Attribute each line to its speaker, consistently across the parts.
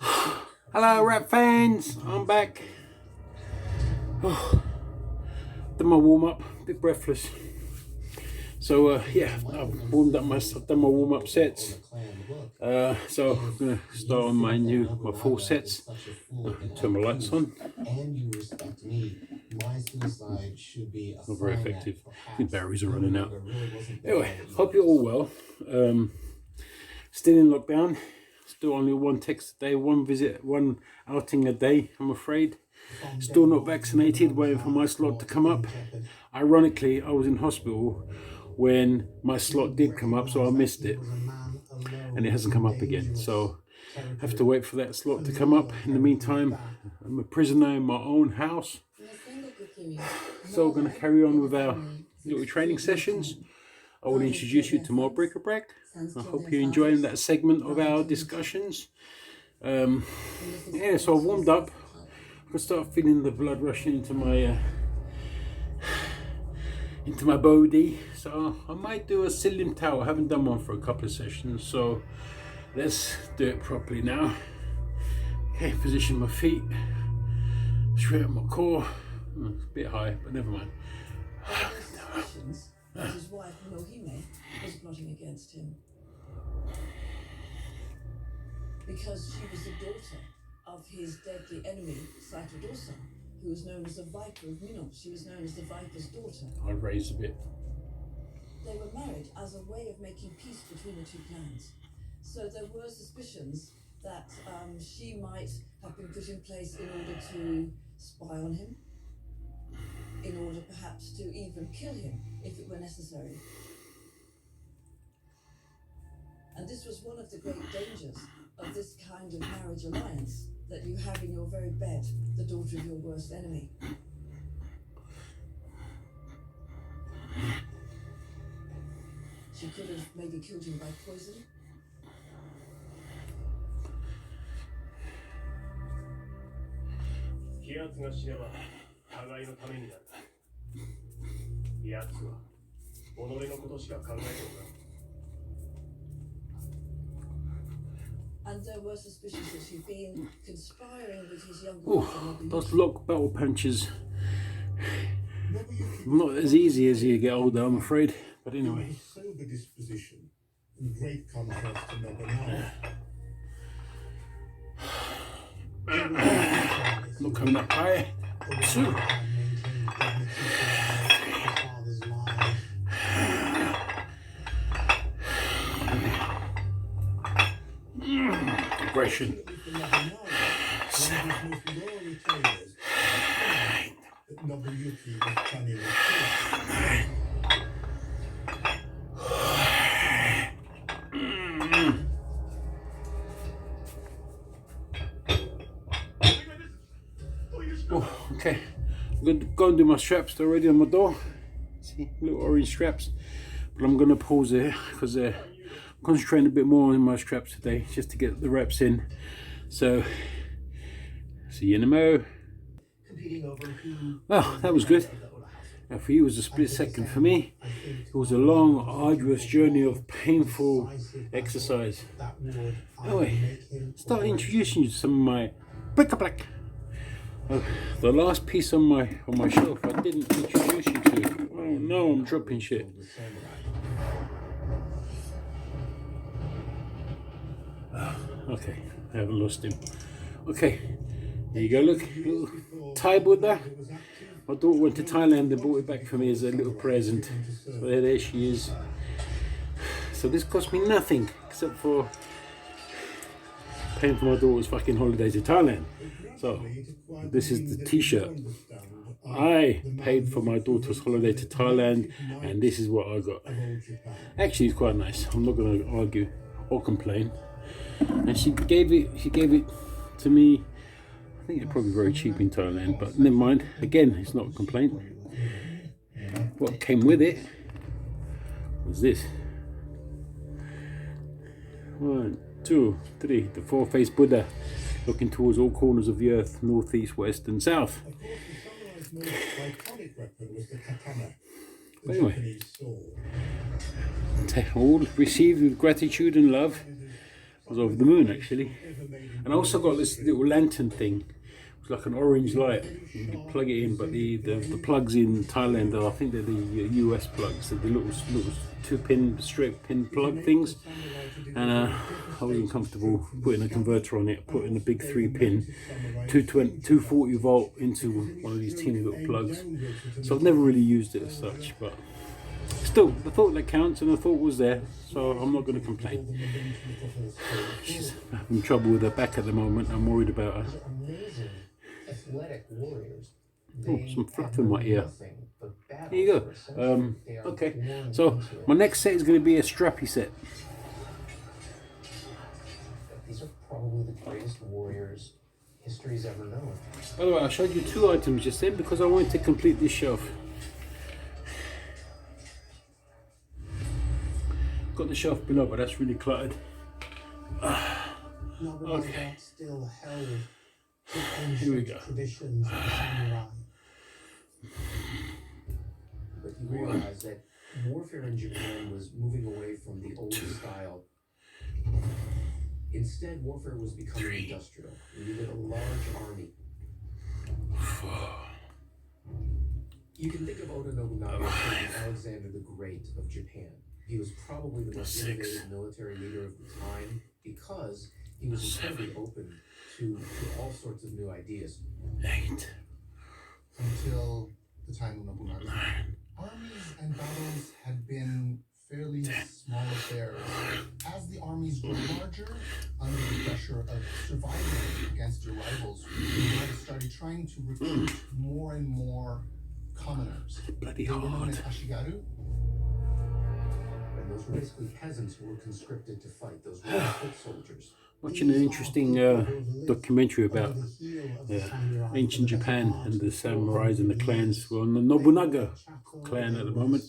Speaker 1: Hello rap fans, I'm back. Done my warm up, a bit breathless. So yeah, I've warmed up done my warm up sets. So I'm gonna start on my full sets. Turn my lights on. Not very effective. The batteries are running out. Anyway, hope you're all well. Still in lockdown. Still only one text a day, one visit, one outing a day, I'm afraid. Still not vaccinated, waiting for my slot to come up. Ironically, I was in hospital when my slot did come up, so I missed it. And it hasn't come up again. So I have to wait for that slot to come up. In the meantime, I'm a prisoner in my own house. So we're going to carry on with our little training sessions. I will introduce you to more bric-a-brac. I hope you're enjoying that segment of our discussions. Yeah, so I've warmed up. I can start feeling the blood rushing into my body. So I might do a Silim Tau. I haven't done one for a couple of sessions, so let's do it properly now. Okay, position my feet, straight up my core. It's a bit high, but never mind.
Speaker 2: That his wife Mohime was plotting against him because she was the daughter of his deadly enemy, Saito Dosa, who was known as the Viper of Mino. She was known as the Viper's daughter.
Speaker 1: I'll raise a bit.
Speaker 2: They were married as a way of making peace between the two clans. So there were suspicions that she might have been put in place in order to spy on him, in order perhaps to even kill him if it were necessary. And this was one of the great dangers of this kind of marriage alliance, that you have in your very bed the daughter of your worst enemy. She could have maybe killed him by poison. And there were suspicions that she'd been conspiring with his younger brother.
Speaker 1: Those lock battle punches. Not as easy as you get older, I'm afraid. But anyway.
Speaker 3: Sober disposition, in great contrast to Nobunaga.
Speaker 1: Not coming up high. 2. Aggression. 7.
Speaker 3: Nobuyuki was planning with
Speaker 1: 2. Oh, okay. I'm going to go and do my straps. They're already on my door. See, little orange straps. But I'm going to pause it because I'm concentrating a bit more on my straps today, just to get the reps in. So, see you in a mo. Well, that was good. Now for you, it was a split second. For me, it was a long, arduous journey of painful exercise. Anyway, start introducing you to some of my bric-a-brac. The last piece on my shelf I didn't introduce you to. Oh no, I'm dropping shit. Okay, I haven't lost him. Okay, there you go, look, little Thai Buddha. My daughter went to Thailand and brought it back for me as a little present. So there she is. So this cost me nothing except for paying for my daughter's fucking holiday to Thailand. So this is the t-shirt. I paid for my daughter's holiday to Thailand, and this is what I got. Actually, it's quite nice. I'm not going to argue or complain. And she gave it to me. I think it's probably very cheap in Thailand, but never mind. Again, it's not a complaint. What came with it was this. 1, 2, 3, the 4-faced Buddha, looking towards all corners of the earth, north, east, west, and south. But anyway, all received with gratitude and love. I was over the moon actually. And I also got this little lantern thing. It's like an orange light. You plug it in, but the plugs in Thailand are, I think they're the US plugs. They're the little 2-pin straight pin plug things. And I wasn't comfortable putting a converter on it, putting a big 3-pin 240 volt into one of these teeny little plugs. So I've never really used it as such, but still, the thought that counts, and the thought was there, so I'm not going to complain. She's having trouble with her back at the moment. I'm worried about her.
Speaker 4: Athletic warriors.
Speaker 1: Oh, some fluff in my ear. There you go. Okay, so my next set is going to be a strappy set.
Speaker 4: These are probably the greatest warriors history's ever known.
Speaker 1: By the way, I showed you 2 items just then because I wanted to complete this shelf. Got the shelf below, but that's really cluttered. Okay.
Speaker 3: Still held
Speaker 1: Here we go.
Speaker 3: traditions of the samurai.
Speaker 4: But you realize that warfare in Japan was moving away from the old style. Instead, warfare was becoming industrial. You needed a large army. You can think of Oda Nobunaga as the Alexander the Great of Japan. He was probably the most innovative military leader of the time because he was incredibly open to all sorts of new ideas.
Speaker 1: 8.
Speaker 3: Until the time of Nobunaga. Armies and battles had been fairly small affairs. As the armies grew larger, under the pressure of surviving against your rivals, you started trying to recruit more and more commoners.
Speaker 1: Bloody
Speaker 3: They were known
Speaker 1: hard.
Speaker 3: as Ashigaru.
Speaker 4: And those were basically peasants who were conscripted to fight. Those were foot soldiers.
Speaker 1: Watching an interesting documentary about ancient Japan and the samurais and the clans. We're on the Nobunaga clan at the moment.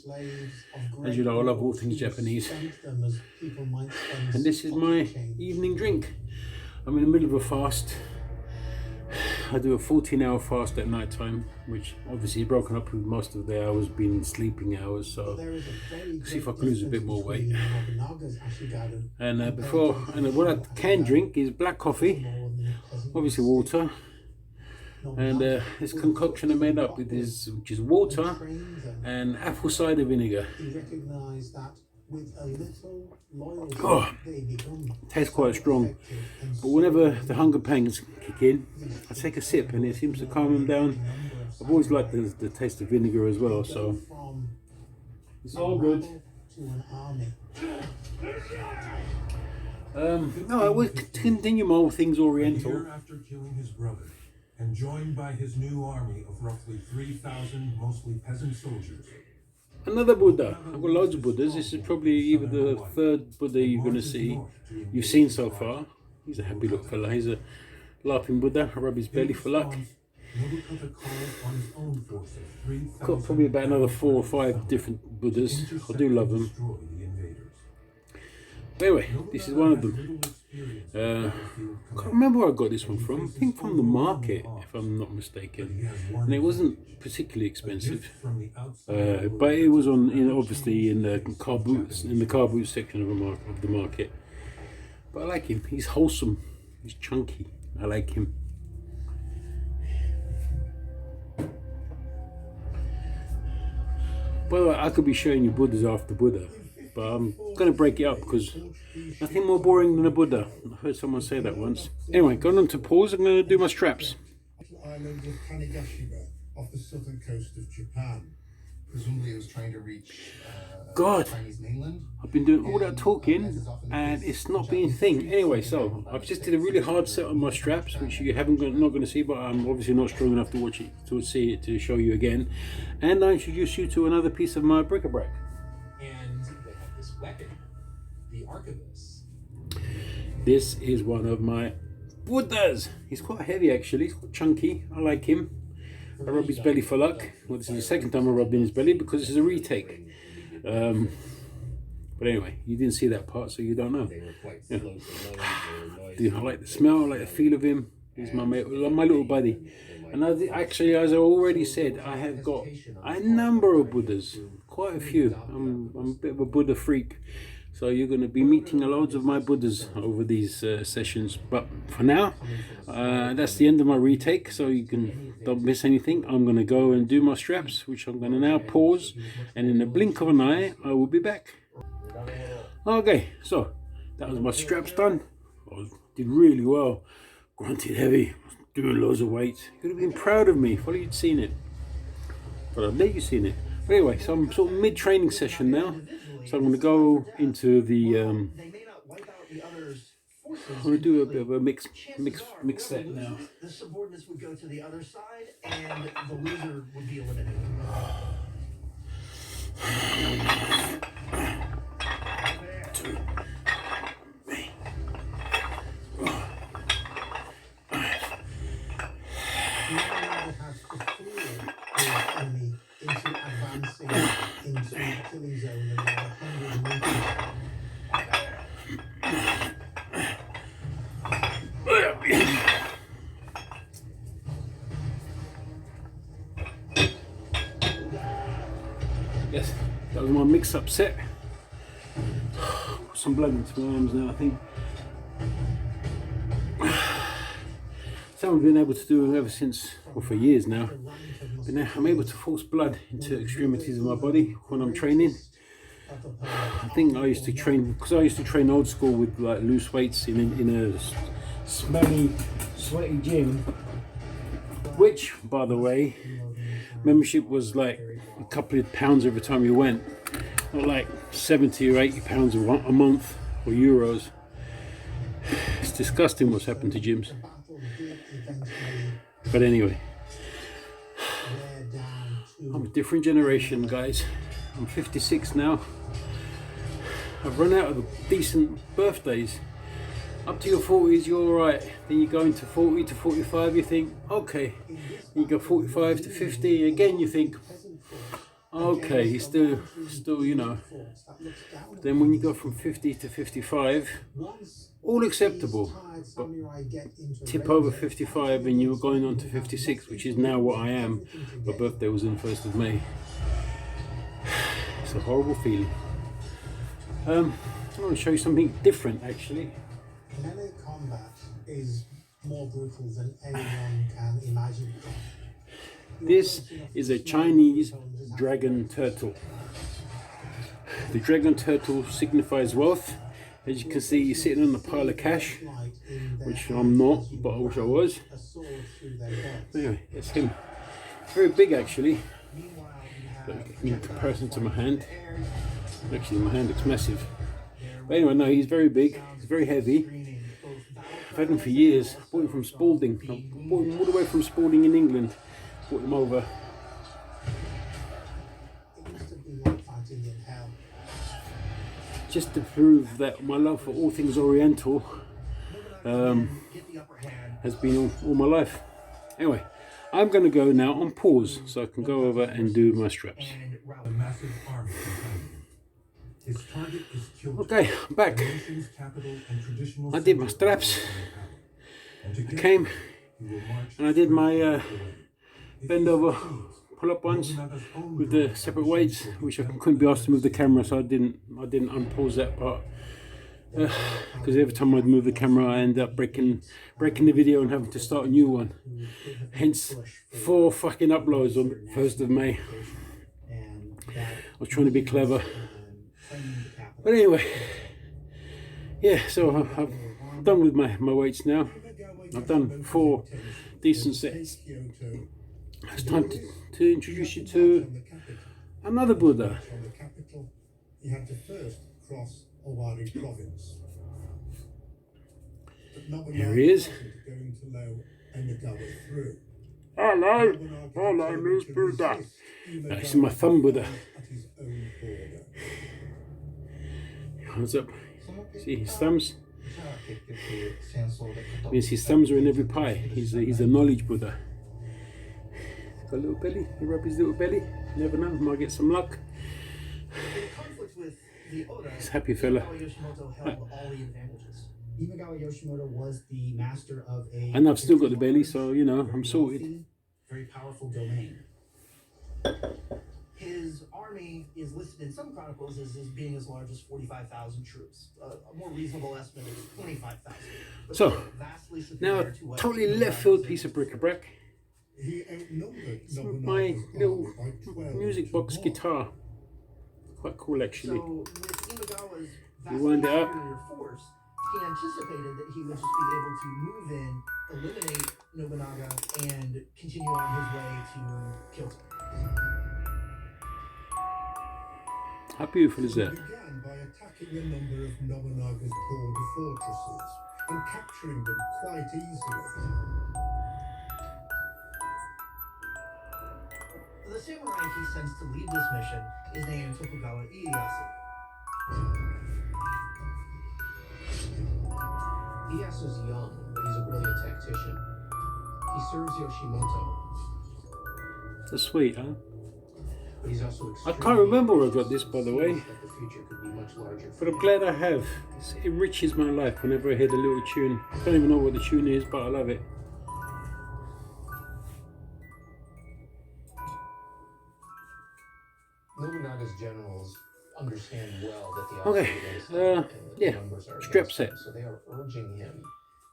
Speaker 1: As you know, I love all things Japanese. And this is my evening drink. I'm in the middle of a fast. I do a 14-hour fast at night time, which obviously is broken up with most of the hours being sleeping hours, so see if I can lose a bit more weight. And what I can drink is black coffee, obviously water, and this concoction I made up with is, which is water and apple cider vinegar. Oh, tastes quite strong, but whenever the hunger pangs kick in, I take a sip and it seems to calm them down. I've always liked the taste of vinegar as well, so it's all good. No, I will continue my all things Oriental.
Speaker 5: A year after killing his brother, and joined by his new army of roughly 3,000 mostly peasant soldiers.
Speaker 1: Another Buddha. I've got loads of Buddhas. This is probably either the 3rd Buddha you're going to see, you've seen so far. He's a happy little fella. He's a laughing Buddha. I rub his belly for luck. Got probably about another 4 or 5 different Buddhas. I do love them. But anyway, this is one of them. I can't remember where I got this one from. I think from the market, if I'm not mistaken. And it wasn't particularly expensive, but it was on, obviously in the car boot section of the market. But I like him. He's wholesome. He's chunky. I like him. By the way, I could be showing you Buddhas after Buddha, but I'm going to break it up because nothing more boring than a Buddha. I heard someone say that once. Anyway, going on to pause, I'm going to do my straps.
Speaker 3: Island of Tanegashima off the southern coast of Japan. Presumably it was trying to reach
Speaker 1: God,
Speaker 3: Chinese mainland.
Speaker 1: I've been doing all that talking and it's not being a thing. Anyway, so I've just did a really hard set on my straps, which you not going to see, but I'm obviously not strong enough to watch it, to see it, to show you again. And I introduce you to another piece of my bric-a-brac.
Speaker 4: And they have this weapon, the arquebus.
Speaker 1: This is one of my Buddhas. He's quite heavy actually, he's quite chunky. I like him. I rub his belly for luck. Well, this is the second time I rubbed in his belly because this is a retake. But anyway, you didn't see that part, so you don't know. Yeah. I like the smell, I like the feel of him. He's my little buddy. And actually, as I already said, I have got a number of Buddhas, quite a few. I'm a bit of a Buddha freak. So you're going to be meeting loads of my Buddhas over these sessions. But for now, that's the end of my retake, so you don't miss anything. I'm going to go and do my straps, which I'm going to now pause, and in a blink of an eye, I will be back. Okay, so that was my straps done. I did really well. Grunted heavy, doing loads of weights. You'd have been proud of me if only you'd seen it. But I've let you seen it. But anyway, so I'm sort of mid-training session now. So I'm going to go into the. I'm going to do a bit of a mix set now.
Speaker 6: The subordinates would go to the other side, and the loser would be eliminated.
Speaker 1: Yes, that was my mix-up set. Put some blood into my arms now, I think. Something I've been able to do ever since, well, for years now. But now I'm able to force blood into extremities of my body when I'm training. I think I used to train, because I used to train old school with like loose weights in a smelly, sweaty gym. Which, by the way, membership was like a couple of pounds every time you went, not like 70 or 80 pounds a month or euros. It's disgusting what's happened to gyms. But anyway, I'm a different generation, guys. I'm 56 now. I've run out of decent birthdays. Up to your 40s, you're alright. Then you go into 40 to 45, you think, okay. Then you go 45 to 50, again you think, okay, he's still, you know. Then when you go from 50 to 55, all acceptable. But tip over 55 and you're going on to 56, which is now what I am. My birthday was on the 1st of May. It's a horrible feeling. I want to show you something different, actually.
Speaker 6: Melee combat is more brutal than anyone can imagine.
Speaker 1: This is a Chinese dragon turtle. The dragon turtle signifies wealth. As you can see, he's sitting on a pile of cash, which I'm not, but I wish I was. Anyway, it's him. Very big, actually, in comparison to my hand. Actually, my hand looks massive. But anyway, no, he's very big. He's very heavy. I've had him for years. I bought him from Spalding. I bought him all the way from Spalding in England. Brought him over. Just to prove that my love for all things Oriental has been all my life. Anyway, I'm going to go now on pause so I can go over and do my straps.
Speaker 5: A massive army behind. His target is Kyoto,
Speaker 1: Okay, I'm back.
Speaker 5: the nation's capital and traditional
Speaker 1: I did my
Speaker 5: symbol of
Speaker 1: straps.
Speaker 5: And to
Speaker 1: I
Speaker 5: get
Speaker 1: came
Speaker 5: there, he will march
Speaker 1: and I did my
Speaker 5: If
Speaker 1: bend
Speaker 5: he
Speaker 1: over
Speaker 5: succeeds,
Speaker 1: pull-up ones
Speaker 5: Nobunaga's own
Speaker 1: with the
Speaker 5: drone
Speaker 1: separate
Speaker 5: will
Speaker 1: weights,
Speaker 5: be
Speaker 1: which I
Speaker 5: held
Speaker 1: couldn't be
Speaker 5: by
Speaker 1: asked to move the camera, so I didn't unpause that part. Because every time I'd move the camera, I end up breaking the video and having to start a new one. Hence, 4 fucking uploads on the 1st of May. I was trying to be clever. But anyway, yeah, so I'm done with my weights now. I've done 4 decent sets. It's time to introduce you to another Buddha.
Speaker 7: From the capital, you had to first cross Owari province. But Nobunaga
Speaker 1: Here he is.
Speaker 7: wasn't going to allow Imagawa through.
Speaker 1: Hello,
Speaker 7: Nobunaga
Speaker 1: hello,
Speaker 7: determined
Speaker 1: Miss
Speaker 7: to
Speaker 1: Buddha.
Speaker 7: resist
Speaker 1: This is my thumb Buddha.
Speaker 7: at his own border.
Speaker 1: What's up? See his thumbs? Means his thumbs are in every pie. He's a knowledge Buddha. Got a little belly. He rub his little belly. Never know. Might get some luck.
Speaker 6: In conflict with the Oda,
Speaker 1: He's a happy fella.
Speaker 6: Imagawa Yoshimoto held all the advantages. Imagawa Yoshimoto was the master of a
Speaker 1: And I've still got the belly, so you know I'm sorted.
Speaker 6: very powerful domain.
Speaker 8: His army is listed in some chronicles as being as large as 45,000 troops. A more reasonable estimate is 25,000.
Speaker 1: So,
Speaker 8: vastly
Speaker 1: now
Speaker 8: superior
Speaker 1: a
Speaker 8: to what
Speaker 1: totally
Speaker 8: Nobunaga
Speaker 1: left field
Speaker 8: was
Speaker 1: piece of
Speaker 8: able to
Speaker 1: bric-a-brac.
Speaker 7: He outnumbered
Speaker 1: It's
Speaker 7: Nobunaga's
Speaker 1: my little
Speaker 7: army by 12
Speaker 1: music
Speaker 7: to
Speaker 1: box
Speaker 7: 1.
Speaker 1: guitar. Quite cool actually.
Speaker 8: So, with Imagawa's
Speaker 1: You
Speaker 8: vastly
Speaker 1: wind it up.
Speaker 8: superior force, he anticipated that he would just be able to move in, eliminate Nobunaga, and continue on his way to Kyoto.
Speaker 1: How beautiful is
Speaker 7: He
Speaker 1: that?
Speaker 7: began by attacking a number of Nobunaga's border fortresses and capturing them quite easily.
Speaker 8: The samurai he sends to lead this mission is named Tokugawa Ieyasu.
Speaker 4: Iyasu's young, but he's a brilliant tactician. He serves Yoshimoto,
Speaker 1: That's sweet, huh?
Speaker 4: but he's also
Speaker 1: I can't remember where I got this, by the way.
Speaker 4: that the future could be much larger.
Speaker 1: But I'm glad I have. It enriches my life whenever I hear the little tune. I don't even know what the tune is, but I love it.
Speaker 4: Nobunaga's generals understand well that the
Speaker 1: Okay,
Speaker 4: odds are against him and that
Speaker 1: yeah,
Speaker 4: the numbers are
Speaker 1: strap
Speaker 4: against
Speaker 1: set.
Speaker 4: him. So they are urging him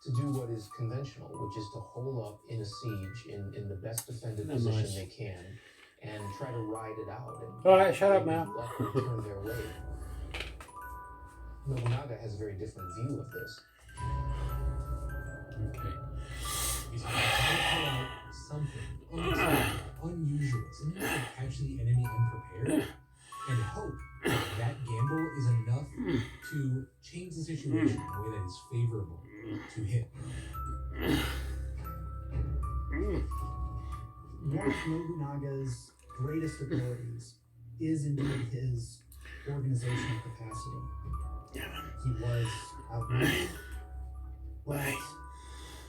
Speaker 4: to do what is conventional, which is to hole up in a siege in the best defended
Speaker 1: Oh,
Speaker 4: position
Speaker 1: nice.
Speaker 4: they can and try to ride it out. And
Speaker 1: All right, shut up
Speaker 4: maybe
Speaker 1: now.
Speaker 4: luck will turn their way. Nobunaga has a very different view of this.
Speaker 1: Okay.
Speaker 9: Is to pull out something unexpected, unusual, something that can catch the enemy unprepared, and hope that gamble is enough to change the situation in a way that is favorable to him.
Speaker 8: One of Nobunaga's greatest abilities is indeed his organizational capacity. He was outnumbered, but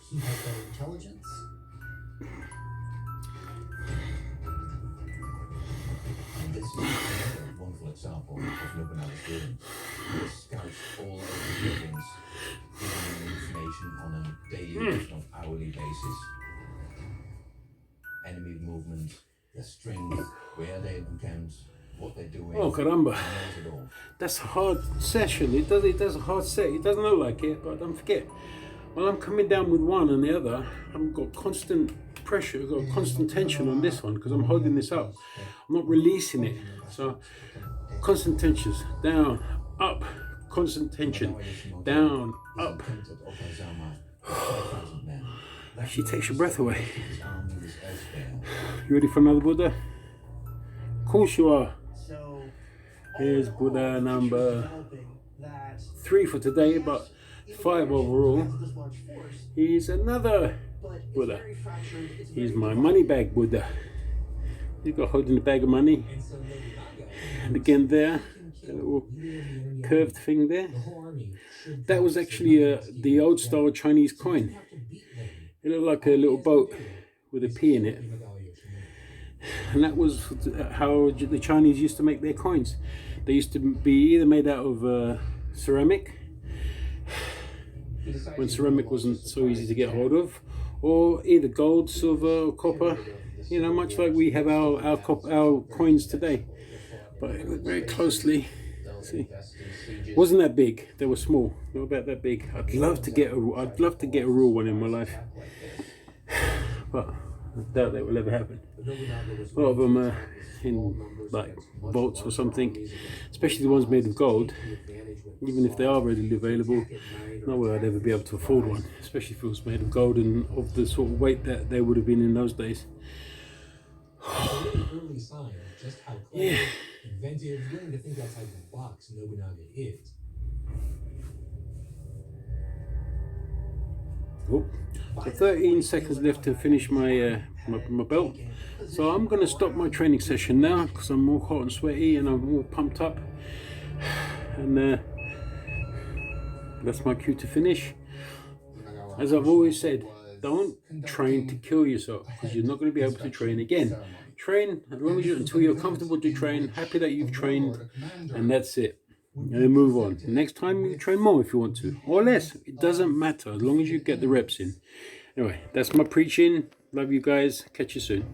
Speaker 8: he has better intelligence.
Speaker 10: And this is another wonderful example of Nobunaga's brilliance. He scouts all over the buildings, giving them information on a daily, if not hourly basis. Enemy movement, their strength, where they encamped, what they're doing.
Speaker 1: Oh, caramba.
Speaker 10: He knows it all.
Speaker 1: That's a hard session. It does a hard set. It doesn't look like it, but don't forget, while I'm coming down with one and the other, I've got constant pressure, I've got constant tension on this one because I'm holding this up. I'm not releasing it. So, constant tensions. Down, up, constant tension. Down, up.
Speaker 10: Encountered Okazama with 5,000 men. That
Speaker 1: She takes your
Speaker 10: means
Speaker 1: breath away.
Speaker 10: his army was elsewhere.
Speaker 1: You ready for another Buddha? Of course you are.
Speaker 8: So,
Speaker 1: Here's
Speaker 8: all in
Speaker 1: Buddha
Speaker 8: all,
Speaker 1: number
Speaker 8: developing that
Speaker 1: 3 for today, but 5 overall.
Speaker 8: has this large force,
Speaker 1: Here's another
Speaker 8: but it's
Speaker 1: Buddha.
Speaker 8: very fractured, it's
Speaker 1: Here's
Speaker 8: very
Speaker 1: my
Speaker 8: divided.
Speaker 1: money bag Buddha. You got holding the bag of money.
Speaker 9: And so Nobunaga,
Speaker 1: And again there,
Speaker 9: can
Speaker 1: a
Speaker 9: kill
Speaker 1: little
Speaker 9: either of the enemy
Speaker 1: curved
Speaker 9: army.
Speaker 1: thing there.
Speaker 9: The whole army should
Speaker 1: That was
Speaker 9: drop
Speaker 1: actually
Speaker 9: Nobunaga
Speaker 1: the old
Speaker 9: down.
Speaker 1: style Chinese
Speaker 9: So you
Speaker 1: coin.
Speaker 9: have to beat them.
Speaker 1: It looked like a
Speaker 9: All he
Speaker 1: little
Speaker 9: has to
Speaker 1: boat
Speaker 9: do
Speaker 1: with a
Speaker 9: is
Speaker 1: P in
Speaker 9: kill
Speaker 1: it.
Speaker 9: Imagawa Yoshinobu.
Speaker 1: And that was how the Chinese used to make their coins. They used to be either made out of ceramic,
Speaker 4: He decided
Speaker 1: when
Speaker 4: he
Speaker 1: ceramic
Speaker 4: wanted
Speaker 1: wasn't
Speaker 4: to
Speaker 1: so easy to get
Speaker 4: surprise
Speaker 1: hold of, or either gold, silver, or copper. You know, much like we have our coins today. But if you look very closely, see, wasn't that big. They were small. They were about that big. I'd love to get a real one in my life, but I doubt that will ever happen. A lot of them are in like vaults or something, especially the ones made of gold. Even if they are readily available, no way I'd ever be able to afford one, especially if it was made of gold and of the sort of weight that they would have been in those days.
Speaker 9: It's a really early sign of just how clever, inventive, willing to think outside the box Nobunaga is.
Speaker 1: Oh, so 13 seconds left to finish my my belt. So I'm going to stop my training session now because I'm all hot and sweaty and I'm all pumped up. And that's my cue to finish. As I've always said, don't train to kill yourself because you're not going to be able to train again. Train as long as until you're comfortable to train, happy that you've trained, and that's it. And then move on. Next time you train more if you want to, or less. It doesn't matter as long as you get the reps in. Anyway, that's my preaching. Love you guys. Catch you soon.